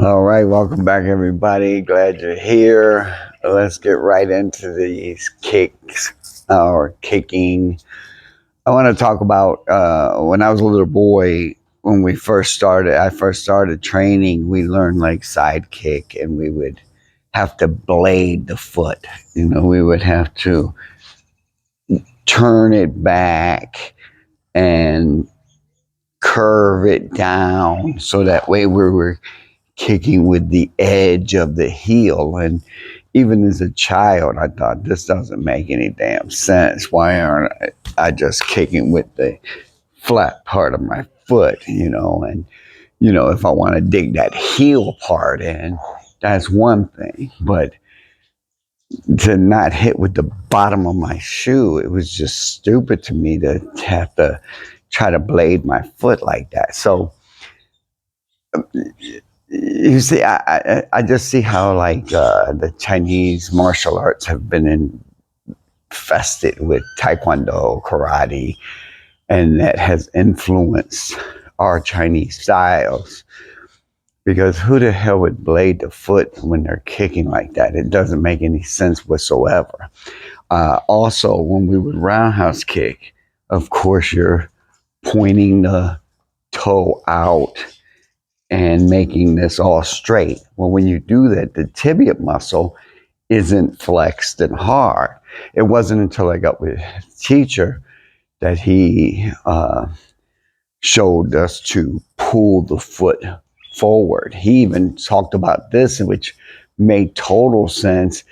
All right, welcome back, everybody. Glad you're here. Let's get right into these kicks or kicking. I want to talk about when I was a little boy. When I first started training. We learned like side kick, and we would have to blade the foot. We would have to turn it back and curve it down so that way we were kicking with the edge of the heel. And even as a child, I thought this doesn't make any damn sense. Why aren't I just kicking with the flat part of my foot? And if I want to dig that heel part in, that's one thing. But to not hit with the bottom of my shoe, it was just stupid to me to have to try to blade my foot like that. So you see, I just see how like the Chinese martial arts have been infested with Taekwondo, karate, and that has influenced our Chinese styles. Because who the hell would blade the foot when they're kicking like that? It doesn't make any sense whatsoever. Also, when we would roundhouse kick, of course, you're pointing the toe out and making this all straight. Well, when you do that, the tibia muscle isn't flexed and hard. It wasn't until I got with a teacher that he showed us to pull the foot forward. He even talked about this, which made total sense,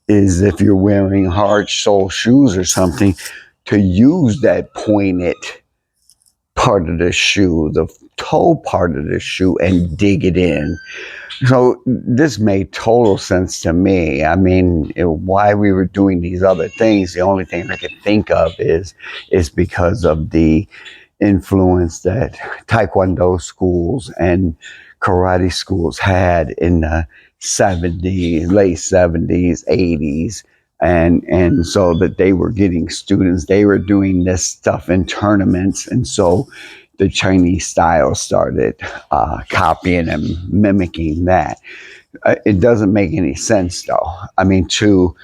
is if you're wearing hard sole shoes or something, to use that pointed part of the shoe, the toe part of the shoe, and dig it in. So this made total sense to me. I mean, why we were doing these other things, the only thing I could think of is because of the influence that Taekwondo schools and karate schools had in the 70s, late 70s, 80s. And so that they were getting students, they were doing this stuff in tournaments. And so the Chinese style started copying and mimicking that. It doesn't make any sense, though. I mean, to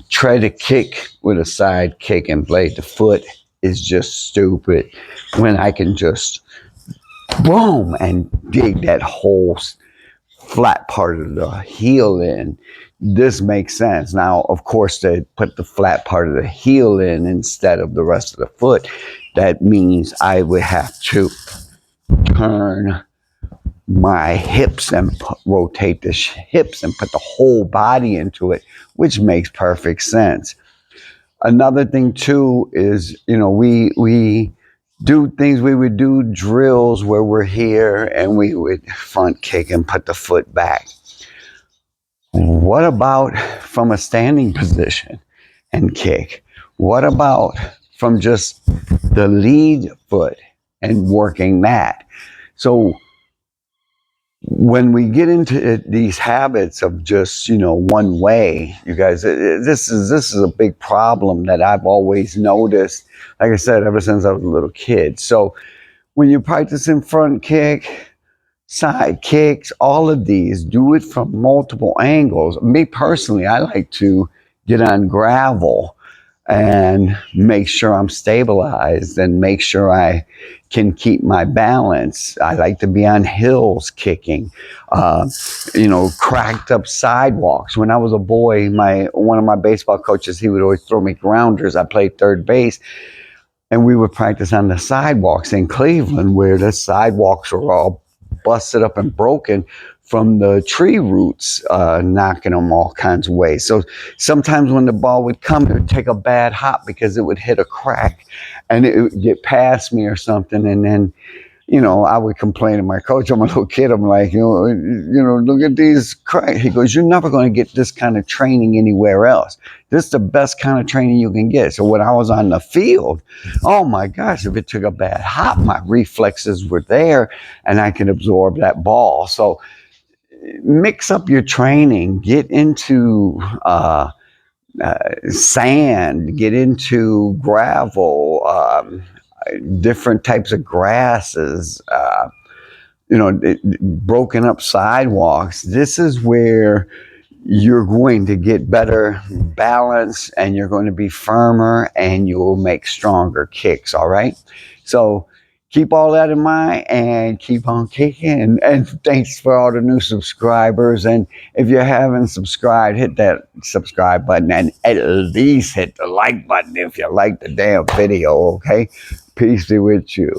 try to kick with a side kick and blade the foot is just stupid when I can just boom and dig that whole flat part of the heel in. This makes sense. Now, of course, to put the flat part of the heel in instead of the rest of the foot, that means I would have to turn my hips and rotate the hips and put the whole body into it, which makes perfect sense. Another thing too is, we do things, we would do drills where we're here and we would front kick and put the foot back. What about from a standing position and kick? What about from just the lead foot and working that? So when we get into these habits of just one way, you guys, this is a big problem that I've always noticed. Like I said, ever since I was a little kid. So when you're practicing front kick, side kicks, all of these, do it from multiple angles. Me personally, I like to get on gravel and make sure I'm stabilized and make sure I can keep my balance. I like to be on hills kicking, cracked up sidewalks. When I was a boy, one of my baseball coaches, he would always throw me grounders. I played third base. And we would practice on the sidewalks in Cleveland, where the sidewalks were all busted up and broken from the tree roots, knocking them all kinds of ways. So sometimes when the ball would come, it would take a bad hop because it would hit a crack and it would get past me or something. And then, I would complain to my coach. I'm a little kid. I'm like, look at these cracks. He goes, you're never going to get this kind of training anywhere else. This is the best kind of training you can get. So when I was on the field, oh my gosh, if it took a bad hop, my reflexes were there and I could absorb that ball. So mix up your training, get into sand, get into gravel, different types of grasses, broken up sidewalks. This is where you're going to get better balance and you're going to be firmer and you'll make stronger kicks. All right. So keep all that in mind and keep on kicking. And thanks for all the new subscribers. And if you haven't subscribed, hit that subscribe button and at least hit the like button if you like the damn video. Okay. Peace be with you.